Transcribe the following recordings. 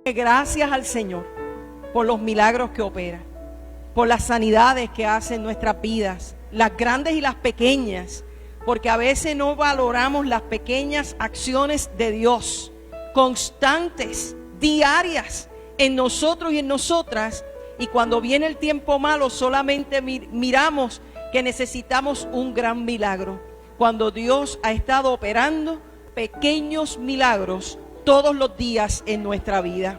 Gracias al Señor por los milagros que opera, por las sanidades que hace en nuestras vidas, las grandes y las pequeñas, porque a veces no valoramos las pequeñas acciones de Dios, constantes, diarias, en nosotros y en nosotras. Y cuando viene el tiempo malo, solamente miramos que necesitamos un gran milagro, cuando Dios ha estado operando pequeños milagros todos los días en nuestra vida.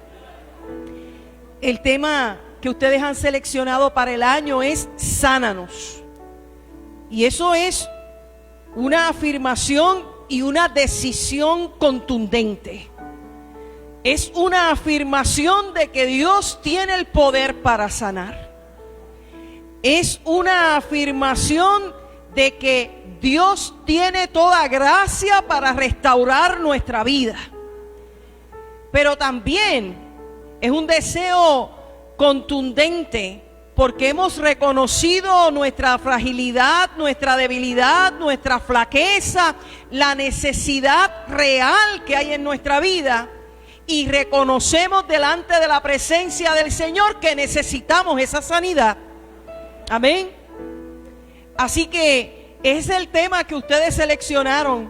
El tema que ustedes han seleccionado para el año es sánanos. Y eso es una afirmación y una decisión contundente. Es una afirmación de que Dios tiene el poder para sanar. Es una afirmación de que Dios tiene toda gracia para restaurar nuestra vida. Pero también es un deseo contundente porque hemos reconocido nuestra fragilidad, nuestra debilidad, nuestra flaqueza, la necesidad real que hay en nuestra vida. Y reconocemos delante de la presencia del Señor que necesitamos esa sanidad. Amén. Así que es el tema que ustedes seleccionaron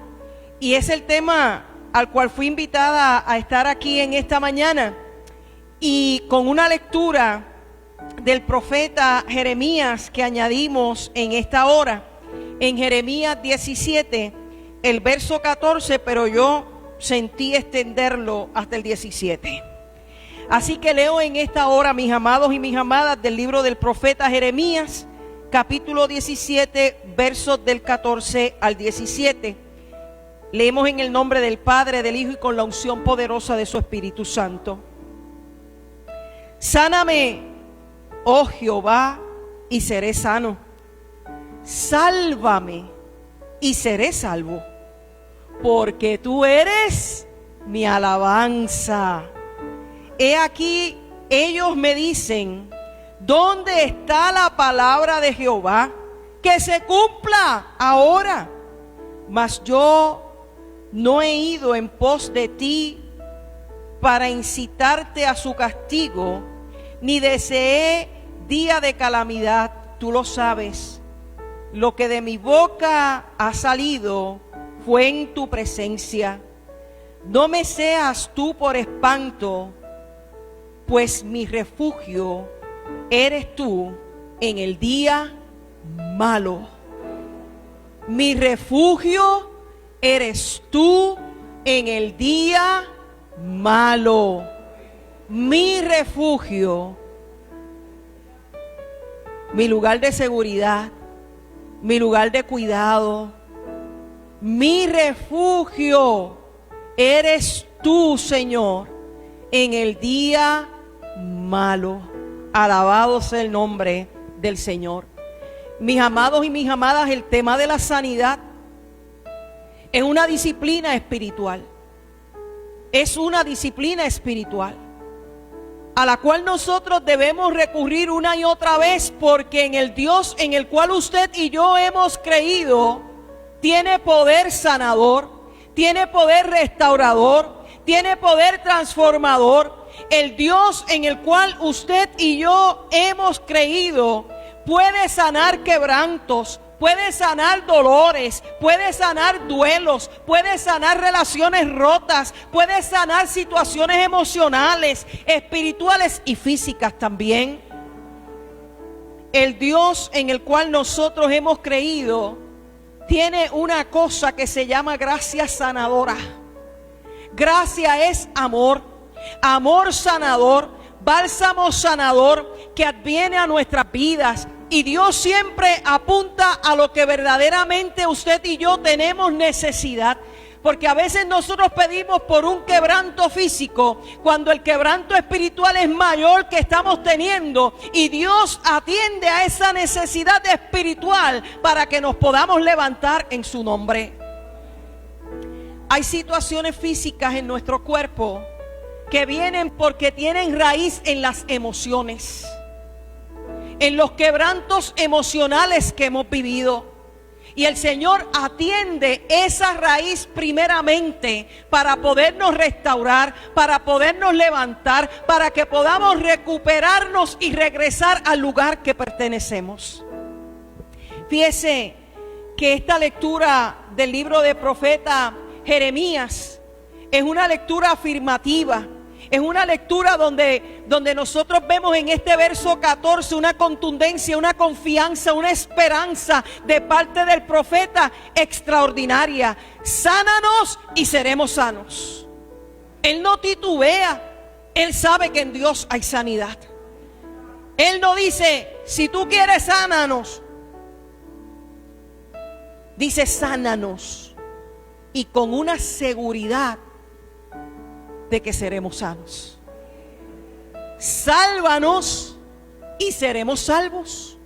y es el tema al cual fui invitada a estar aquí en esta mañana. Y con una lectura del profeta Jeremías que añadimos en esta hora, en Jeremías 17, el verso 14, pero yo sentí extenderlo hasta el 17. Así que leo en esta hora, mis amados y mis amadas, del libro del profeta Jeremías, capítulo 17, versos del 14 al 17. Leemos en el nombre del Padre, del Hijo y con la unción poderosa de su Espíritu Santo. Sáname, oh Jehová, y seré sano. Sálvame y seré salvo, porque tú eres mi alabanza. He aquí, ellos me dicen: ¿dónde está la palabra de Jehová? Que se cumpla ahora. Mas yo no he ido en pos de ti para incitarte a su castigo, ni deseé día de calamidad. Tú lo sabes. Lo que de mi boca ha salido fue en tu presencia. No me seas tú por espanto, pues mi refugio eres tú en el día malo. Mi refugio eres tú en el día malo. Mi refugio, mi lugar de seguridad, mi lugar de cuidado, mi refugio eres tú, Señor, en el día malo. Alabado sea el nombre del Señor. Mis amados y mis amadas, el tema de la sanidad es una disciplina espiritual. Es una disciplina espiritual a la cual nosotros debemos recurrir una y otra vez, porque en el Dios en el cual usted y yo hemos creído tiene poder sanador, tiene poder restaurador, tiene poder transformador. El Dios en el cual usted y yo hemos creído puede sanar quebrantos, puede sanar dolores, puede sanar duelos, puede sanar relaciones rotas, puede sanar situaciones emocionales, espirituales y físicas también. El Dios en el cual nosotros hemos creído tiene una cosa que se llama gracia sanadora. Gracia es amor, amor sanador, bálsamo sanador que adviene a nuestras vidas. Y Dios siempre apunta a lo que verdaderamente usted y yo tenemos necesidad. Porque a veces nosotros pedimos por un quebranto físico, cuando el quebranto espiritual es mayor que estamos teniendo. Y Dios atiende a esa necesidad espiritual para que nos podamos levantar en su nombre. Hay situaciones físicas en nuestro cuerpo que vienen porque tienen raíz en las emociones, en los quebrantos emocionales que hemos vivido. Y el Señor atiende esa raíz primeramente para podernos restaurar, para podernos levantar, para que podamos recuperarnos y regresar al lugar que pertenecemos. Fíjese que esta lectura del libro del profeta Jeremías es una lectura afirmativa. Es una lectura donde nosotros vemos en este verso 14 una contundencia, una confianza, una esperanza de parte del profeta extraordinaria. Sánanos y seremos sanos. Él no titubea, él sabe que en Dios hay sanidad. Él no dice, si tú quieres sánanos. Dice sánanos y con una seguridad de que seremos sanos. Sálvanos y seremos salvos,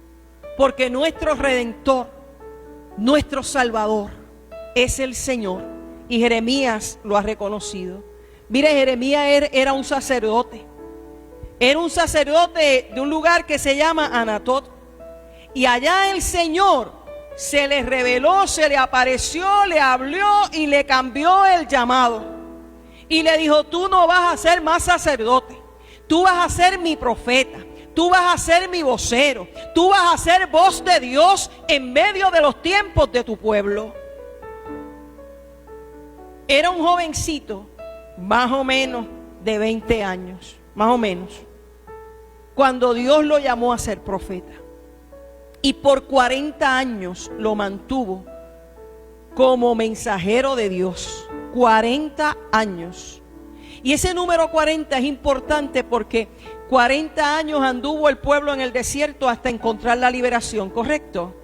porque nuestro Redentor, nuestro Salvador es el Señor, y Jeremías lo ha reconocido. Mire, Jeremías era un sacerdote. Era un sacerdote de un lugar que se llama Anatot, y allá el Señor se le reveló, se le apareció, le habló y le cambió el llamado. Y le dijo, tú no vas a ser más sacerdote, tú vas a ser mi profeta, tú vas a ser mi vocero, tú vas a ser voz de Dios en medio de los tiempos de tu pueblo. Era un jovencito, más o menos de 20 años, más o menos, cuando Dios lo llamó a ser profeta. Y por 40 años lo mantuvo como mensajero de Dios. 40 años. Y ese número 40 es importante porque 40 años anduvo el pueblo en el desierto hasta encontrar la liberación, ¿correcto?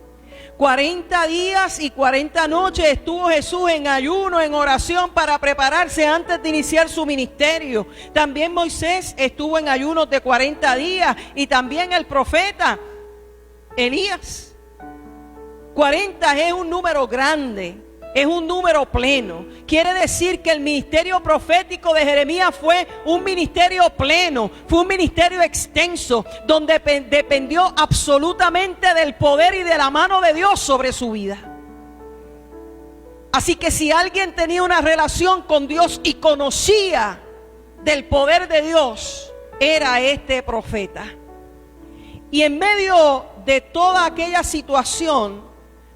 40 días y 40 noches estuvo Jesús en ayuno, en oración para prepararse antes de iniciar su ministerio. También Moisés estuvo en ayunos de 40 días y también el profeta Elías. 40 es un número grande. Es un número pleno. Quiere decir que el ministerio profético de Jeremías fue un ministerio pleno, fue un ministerio extenso, donde dependió absolutamente del poder y de la mano de Dios sobre su vida. Así que si alguien tenía una relación con Dios y conocía del poder de Dios, era este profeta. Y en medio de toda aquella situación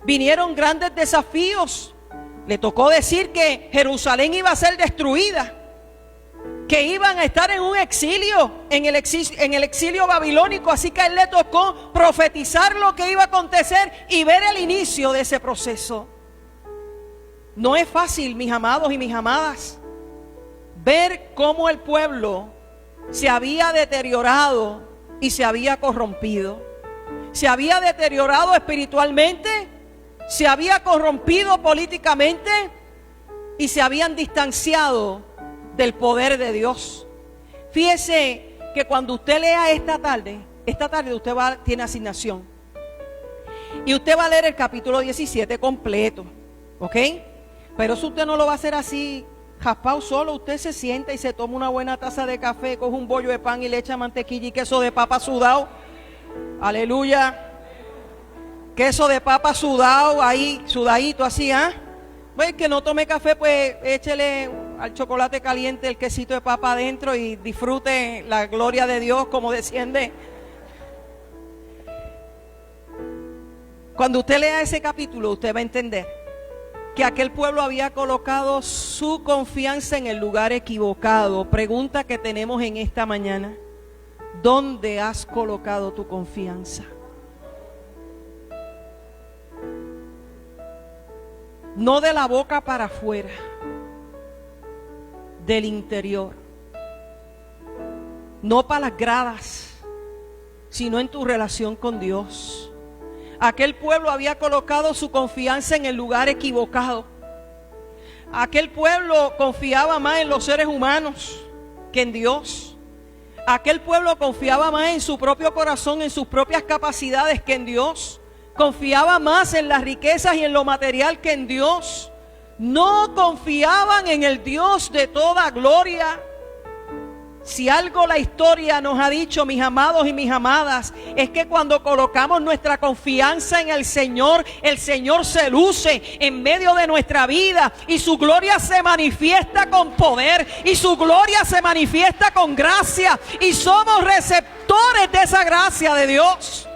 vinieron grandes desafíos. Le tocó decir que Jerusalén iba a ser destruida, que iban a estar en un exilio, en el exilio babilónico. Así que a él le tocó profetizar lo que iba a acontecer y ver el inicio de ese proceso. No es fácil, mis amados y mis amadas, ver cómo el pueblo se había deteriorado y se había corrompido. Se había deteriorado espiritualmente, se había corrompido políticamente y se habían distanciado del poder de Dios. Fíjese que cuando usted lea esta tarde usted tiene asignación. Y usted va a leer el capítulo 17 completo, ¿ok? Pero si usted no lo va a hacer así, jaspao solo, usted se sienta y se toma una buena taza de café, coge un bollo de pan y le echa mantequilla y queso de papa sudado. Aleluya. Queso de papa sudado, ahí, sudadito así, ¿ah? Pues que no tome café, pues échele al chocolate caliente el quesito de papa adentro y disfrute la gloria de Dios como desciende. Cuando usted lea ese capítulo, usted va a entender que aquel pueblo había colocado su confianza en el lugar equivocado. Pregunta que tenemos en esta mañana: ¿dónde has colocado tu confianza? No de la boca para afuera, del interior. No para las gradas, sino en tu relación con Dios. Aquel pueblo había colocado su confianza en el lugar equivocado. Aquel pueblo confiaba más en los seres humanos que en Dios. Aquel pueblo confiaba más en su propio corazón, en sus propias capacidades que en Dios. Confiaba más en las riquezas y en lo material que en Dios. No confiaban en el Dios de toda gloria. Si algo la historia nos ha dicho, mis amados y mis amadas, es que cuando colocamos nuestra confianza en el Señor se luce en medio de nuestra vida y su gloria se manifiesta con poder y su gloria se manifiesta con gracia y somos receptores de esa gracia de Dios.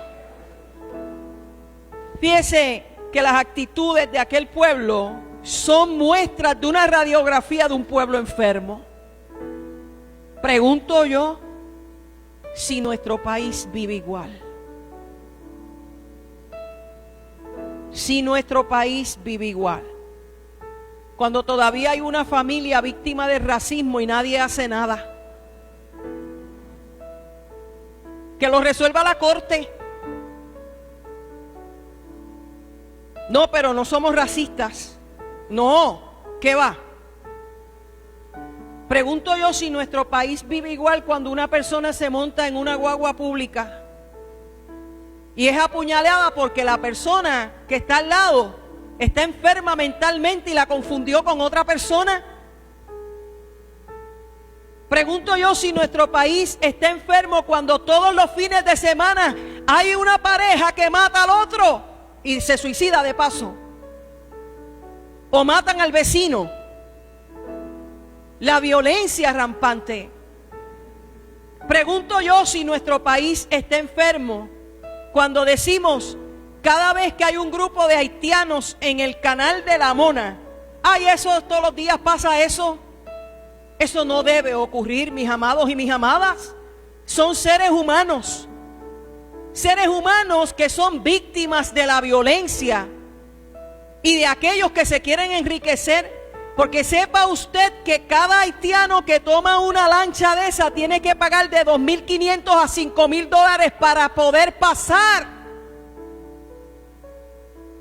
Fíjese que las actitudes de aquel pueblo son muestras de una radiografía de un pueblo enfermo. Pregunto yo si nuestro país vive igual. Si nuestro país vive igual. Cuando todavía hay una familia víctima del racismo y nadie hace nada. Que lo resuelva la corte. No, pero no somos racistas. No, ¿qué va? Pregunto yo si nuestro país vive igual cuando una persona se monta en una guagua pública y es apuñalada porque la persona que está al lado está enferma mentalmente y la confundió con otra persona. Pregunto yo si nuestro país está enfermo cuando todos los fines de semana hay una pareja que mata al otro y se suicida de paso, o matan al vecino. La violencia rampante. Pregunto yo si nuestro país está enfermo cuando decimos cada vez que hay un grupo de haitianos en el canal de la Mona, ay, eso todos los días pasa eso. Eso no debe ocurrir, mis amados y mis amadas. Son seres humanos que son víctimas de la violencia y de aquellos que se quieren enriquecer. Porque sepa usted que cada haitiano que toma una lancha de esa tiene que pagar de $2,500 a $5,000 para poder pasar.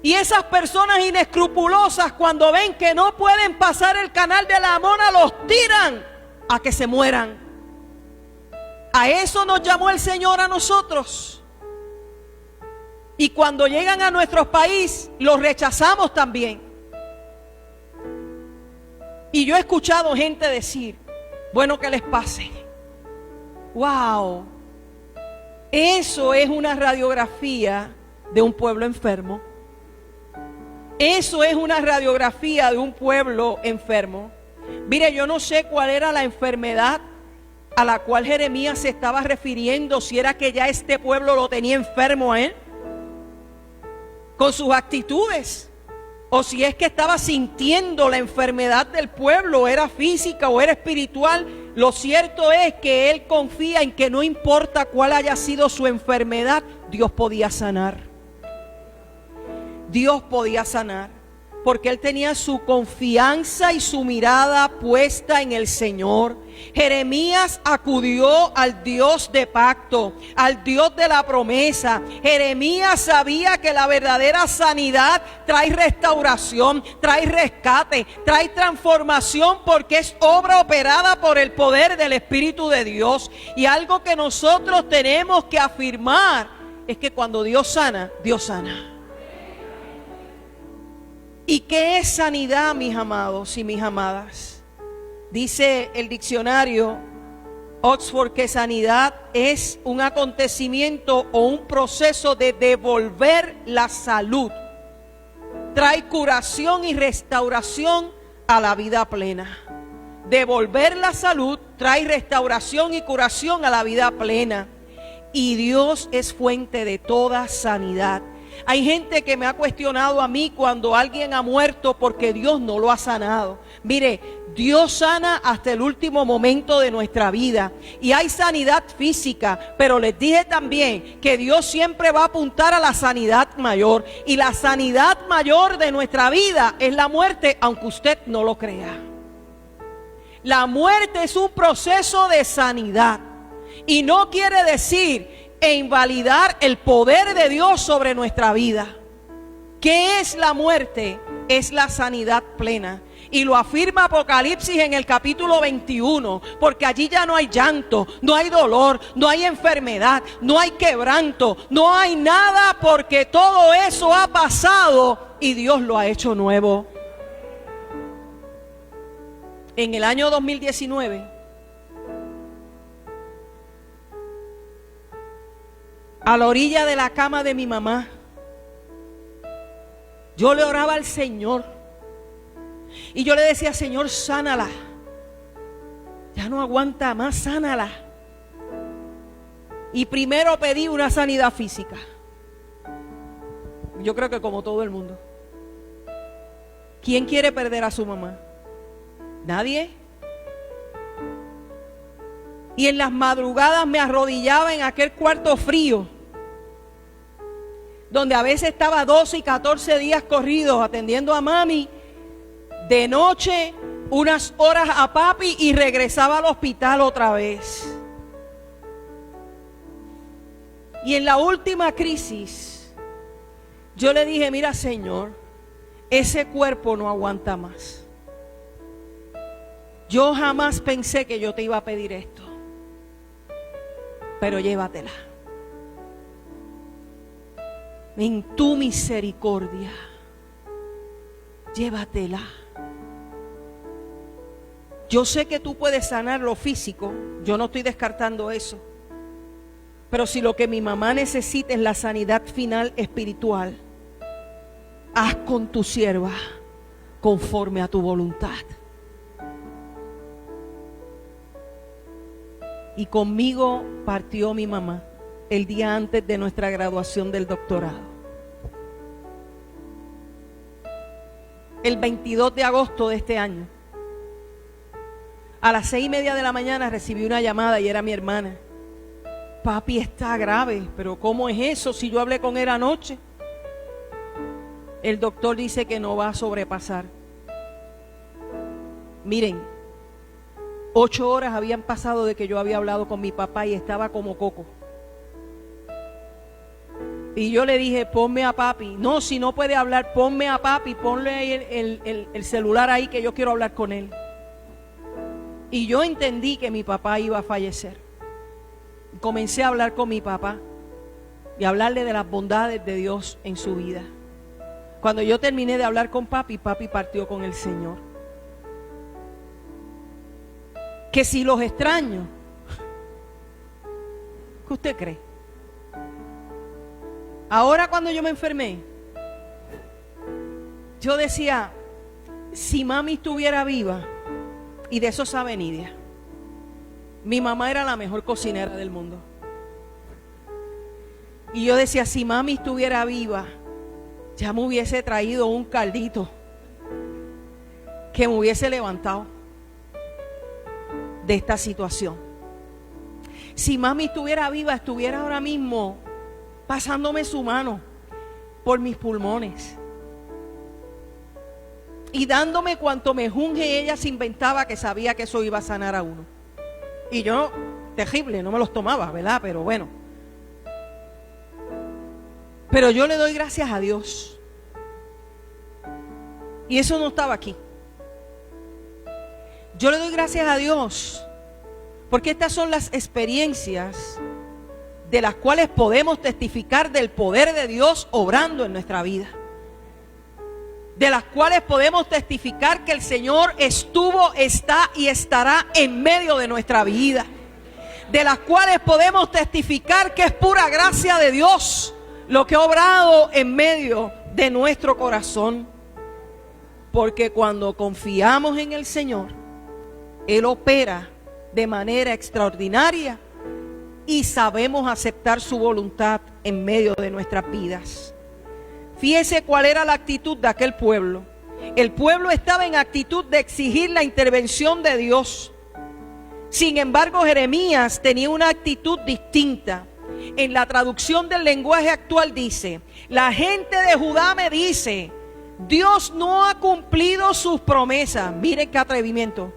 Y esas personas inescrupulosas, cuando ven que no pueden pasar el canal de la Mona, los tiran a que se mueran. A eso nos llamó el Señor a nosotros. Y cuando llegan a nuestro país, los rechazamos también. Y yo he escuchado gente decir, bueno, que les pase. Wow, eso es una radiografía de un pueblo enfermo. Eso es una radiografía de un pueblo enfermo. Mire, yo no sé cuál era la enfermedad a la cual Jeremías se estaba refiriendo, si era que ya este pueblo lo tenía enfermo a él, con sus actitudes. O si es que estaba sintiendo la enfermedad del pueblo, era física o era espiritual. Lo cierto es que él confía en que no importa cuál haya sido su enfermedad, Dios podía sanar. Dios podía sanar. Porque él tenía su confianza y su mirada puesta en el Señor. Jeremías acudió al Dios de pacto, al Dios de la promesa. Jeremías sabía que la verdadera sanidad trae restauración, trae rescate, trae transformación, porque es obra operada por el poder del Espíritu de Dios. Y algo que nosotros tenemos que afirmar es que cuando Dios sana, Dios sana. ¿Y qué es sanidad, mis amados y mis amadas? Dice el diccionario Oxford que sanidad es un acontecimiento o un proceso de devolver la salud. Trae curación y restauración a la vida plena. Devolver la salud trae restauración y curación a la vida plena. Y Dios es fuente de toda sanidad. Hay gente que me ha cuestionado a mí cuando alguien ha muerto porque Dios no lo ha sanado. Mire, Dios sana hasta el último momento de nuestra vida. Y hay sanidad física, pero les dije también que Dios siempre va a apuntar a la sanidad mayor. Y la sanidad mayor de nuestra vida es la muerte, aunque usted no lo crea. La muerte es un proceso de sanidad. Y no quiere decir invalidar el poder de Dios sobre nuestra vida. ¿Qué es la muerte? Es la sanidad plena. Y lo afirma Apocalipsis en el capítulo 21, porque allí ya no hay llanto, no hay dolor, no hay enfermedad, no hay quebranto, no hay nada, porque todo eso ha pasado y Dios lo ha hecho nuevo. En el año 2019 a la orilla de la cama de mi mamá, yo le oraba al Señor y yo le decía: Señor, sánala, ya no aguanta más, sánala. Y primero pedí una sanidad física. Yo creo que como todo el mundo. ¿Quién quiere perder a su mamá? Nadie. Y en las madrugadas me arrodillaba en aquel cuarto frío, donde a veces estaba 12 y 14 días corridos atendiendo a mami, de noche unas horas a papi y regresaba al hospital otra vez. Y en la última crisis yo le dije: mira, Señor, ese cuerpo no aguanta más. Yo jamás pensé que yo te iba a pedir esto, pero llévatela. En tu misericordia, llévatela. Yo sé que tú puedes sanar lo físico, yo no estoy descartando eso. Pero si lo que mi mamá necesita es la sanidad final espiritual, haz con tu sierva conforme a tu voluntad. Y conmigo partió mi mamá el día antes de nuestra graduación del doctorado. El 22 de agosto de este año, a las 6:30 de la mañana recibí una llamada y era mi hermana. Papi está grave. Pero ¿cómo es eso si yo hablé con él anoche? El doctor dice que no va a sobrepasar. Miren, 8 horas habían pasado de que yo había hablado con mi papá y estaba como coco. Y yo le dije: ponme a papi. No, si no puede hablar, ponme a papi, ponle ahí el celular ahí que yo quiero hablar con él. Y yo entendí que mi papá iba a fallecer. Comencé a hablar con mi papá y a hablarle de las bondades de Dios en su vida. Cuando yo terminé de hablar con papi, papi partió con el Señor. Que si los extraño, ¿qué usted cree? Ahora cuando yo me enfermé, yo decía: si mami estuviera viva, y de eso sabe Nidia, mi mamá era la mejor cocinera del mundo. Y yo decía: si mami estuviera viva, ya me hubiese traído un caldito que me hubiese levantado de esta situación. Si mami estuviera viva, estuviera ahora mismo pasándome su mano por mis pulmones y dándome cuanto mejunje ella se inventaba, que sabía que eso iba a sanar a uno. Y yo, terrible, no me los tomaba, ¿verdad? Pero bueno. Pero yo le doy gracias a Dios. Y eso no estaba aquí. Yo le doy gracias a Dios porque estas son las experiencias de las cuales podemos testificar del poder de Dios obrando en nuestra vida. De las cuales podemos testificar que el Señor estuvo, está y estará en medio de nuestra vida. De las cuales podemos testificar que es pura gracia de Dios lo que ha obrado en medio de nuestro corazón. Porque cuando confiamos en el Señor, Él opera de manera extraordinaria y sabemos aceptar su voluntad en medio de nuestras vidas. Fíjese cuál era la actitud de aquel pueblo. El pueblo estaba en actitud de exigir la intervención de Dios. Sin embargo, Jeremías tenía una actitud distinta. En la traducción del lenguaje actual dice: la gente de Judá me dice, Dios no ha cumplido sus promesas. Miren qué atrevimiento.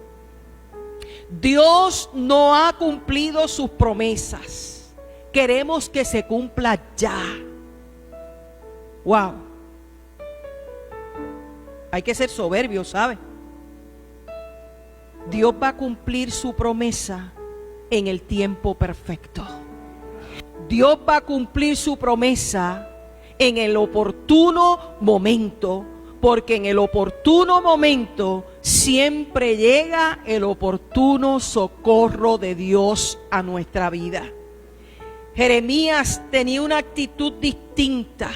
Dios no ha cumplido sus promesas. Queremos que se cumpla ya. Wow. Hay que ser soberbio, ¿sabe? Dios va a cumplir su promesa en el tiempo perfecto. Dios va a cumplir su promesa en el oportuno momento, porque en el oportuno momento siempre llega el oportuno socorro de Dios a nuestra vida. Jeremías tenía una actitud distinta,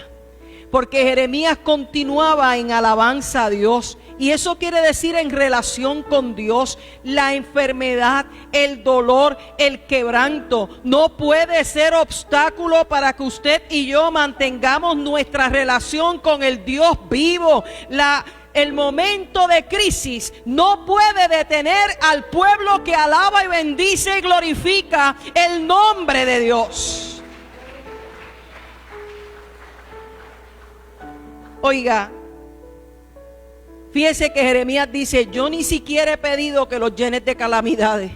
porque Jeremías continuaba en alabanza a Dios. Y eso quiere decir en relación con Dios. La enfermedad, el dolor, el quebranto no puede ser obstáculo para que usted y yo mantengamos nuestra relación con el Dios vivo. El momento de crisis no puede detener al pueblo que alaba y bendice y glorifica el nombre de Dios. Oiga, fíjese que Jeremías dice: yo ni siquiera he pedido que los llenes de calamidades.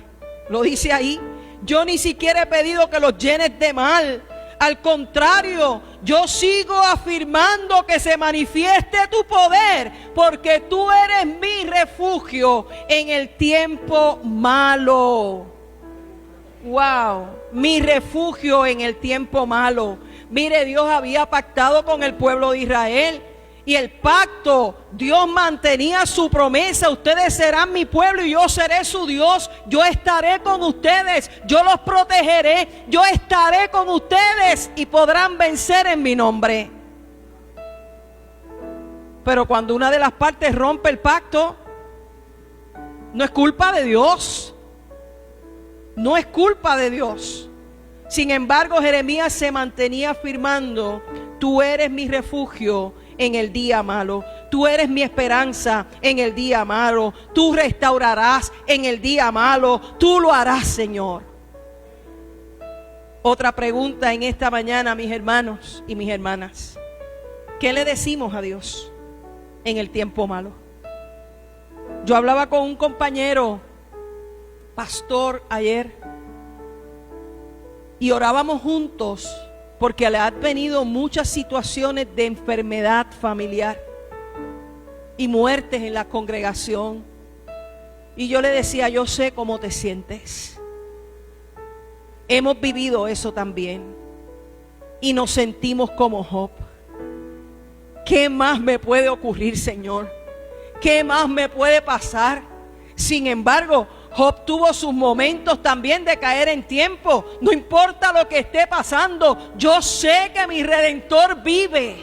Lo dice ahí. Yo ni siquiera he pedido que los llenes de mal. Al contrario, yo sigo afirmando que se manifieste tu poder, porque tú eres mi refugio en el tiempo malo. Wow, mi refugio en el tiempo malo. Mire, Dios había pactado con el pueblo de Israel. Y el pacto, Dios mantenía su promesa: ustedes serán mi pueblo y yo seré su Dios. Yo estaré con ustedes, yo los protegeré, yo estaré con ustedes y podrán vencer en mi nombre. Pero cuando una de las partes rompe el pacto, no es culpa de Dios. No es culpa de Dios. Sin embargo, Jeremías se mantenía afirmando: tú eres mi refugio en el día malo. Tú eres mi esperanza en el día malo. Tú restaurarás en el día malo. Tú lo harás, Señor. Otra pregunta en esta mañana, mis hermanos y mis hermanas: ¿qué le decimos a Dios en el tiempo malo? Yo hablaba con un compañero pastor ayer y orábamos juntos, porque le han venido muchas situaciones de enfermedad familiar y muertes en la congregación. Y yo le decía: yo sé cómo te sientes. Hemos vivido eso también. Y nos sentimos como Job. ¿Qué más me puede ocurrir, Señor? ¿Qué más me puede pasar? Sin embargo, Job tuvo sus momentos también de caer en tiempo. No importa lo que esté pasando, yo sé que mi Redentor vive.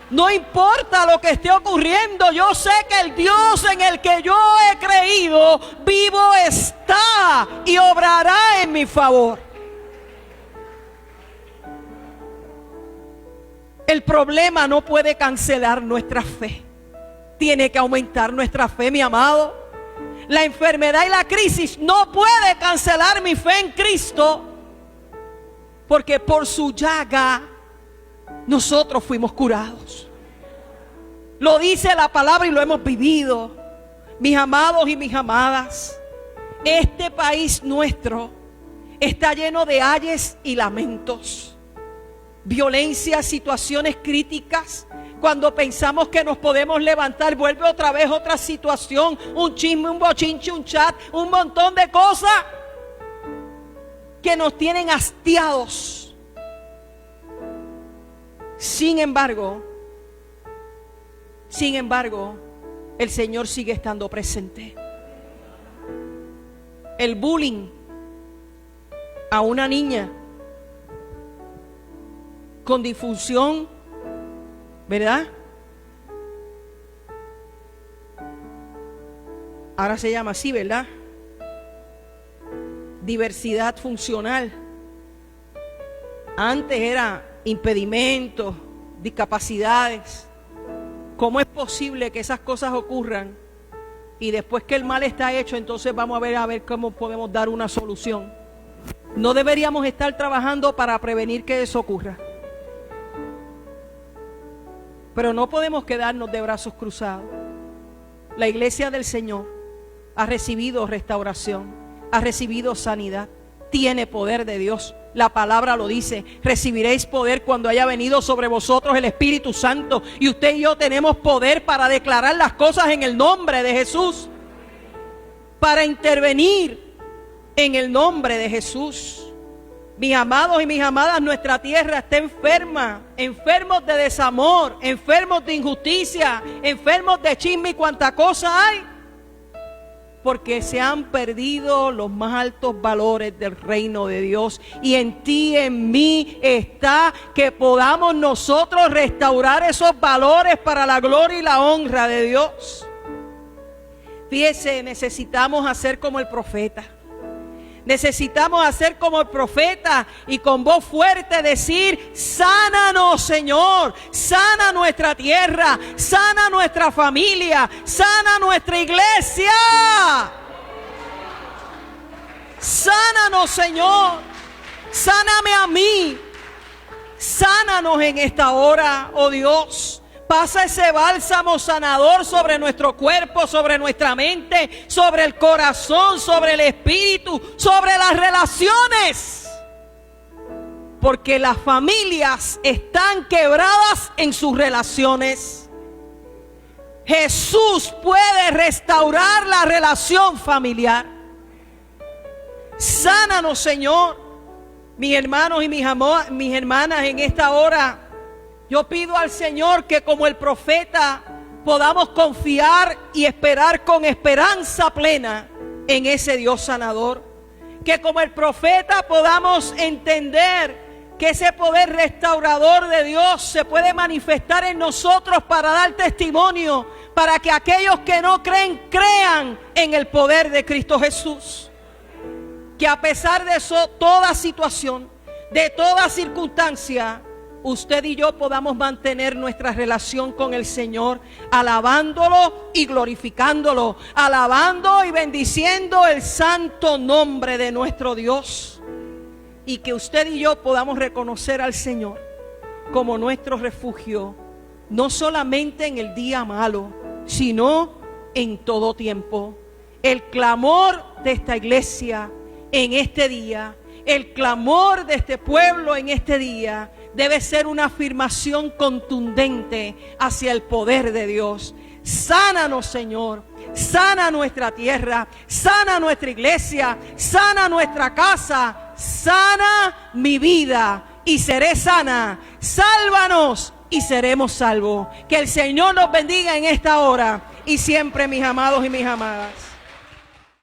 No importa lo que esté ocurriendo, yo sé que el Dios en el que yo he creído vivo está y obrará en mi favor. El problema no puede cancelar nuestra fe. Tiene que aumentar nuestra fe, mi amado. La enfermedad y la crisis no puede cancelar mi fe en Cristo, porque por su llaga nosotros fuimos curados. Lo dice la palabra y lo hemos vivido. Mis amados y mis amadas, este país nuestro está lleno de ayes y lamentos, violencia, situaciones críticas. Cuando pensamos que nos podemos levantar, vuelve otra vez otra situación, un chisme, un bochinche, un chat, un montón de cosas que nos tienen hastiados. Sin embargo, el Señor sigue estando presente. El bullying a una niña con disfunción, ¿verdad? Ahora se llama así, ¿verdad? Diversidad funcional. Antes era impedimentos, discapacidades. ¿Cómo es posible que esas cosas ocurran? Y después que el mal está hecho, entonces vamos a ver cómo podemos dar una solución. No deberíamos estar trabajando para prevenir que eso ocurra. Pero no podemos quedarnos de brazos cruzados. La iglesia del Señor ha recibido restauración, ha recibido sanidad, tiene poder de Dios. La palabra lo dice: recibiréis poder cuando haya venido sobre vosotros el Espíritu Santo. Y usted y yo tenemos poder para declarar las cosas en el nombre de Jesús, para intervenir en el nombre de Jesús. Mis amados y mis amadas, nuestra tierra está enferma, enfermos de desamor, enfermos de injusticia, enfermos de chisme y cuanta cosa hay. porque se han perdido los más altos valores del reino de Dios. Y en ti, en mí está que podamos nosotros restaurar esos valores para la gloria y la honra de Dios. Fíjese, necesitamos hacer como el profeta. Necesitamos hacer como el profeta y con voz fuerte decir: sánanos, Señor, sana nuestra tierra, sana nuestra familia, sana nuestra iglesia. Sánanos, Señor, sáname a mí, sánanos en esta hora, oh Dios. Pasa ese bálsamo sanador sobre nuestro cuerpo, sobre nuestra mente, sobre el corazón, sobre el espíritu, sobre las relaciones. Porque las familias están quebradas en sus relaciones. Jesús puede restaurar la relación familiar. Sánanos, Señor. Mis hermanos y mis hermanas, en esta hora yo pido al Señor que como el profeta podamos confiar y esperar con esperanza plena en ese Dios sanador. Que como el profeta podamos entender que ese poder restaurador de Dios se puede manifestar en nosotros para dar testimonio, para que aquellos que no creen, crean en el poder de Cristo Jesús. Que a pesar de eso, toda situación, de toda circunstancia, usted y yo podamos mantener nuestra relación con el Señor, alabándolo y glorificándolo, alabando y bendiciendo el santo nombre de nuestro Dios. Y que usted y yo podamos reconocer al Señor como nuestro refugio, no solamente en el día malo, sino en todo tiempo. El clamor de esta iglesia en este día, el clamor de este pueblo en este día, debe ser una afirmación contundente hacia el poder de Dios. Sánanos, Señor, sana nuestra tierra, sana nuestra iglesia, sana nuestra casa, sana mi vida y seré sana. Sálvanos y seremos salvos. Que el Señor nos bendiga en esta hora y siempre, mis amados y mis amadas.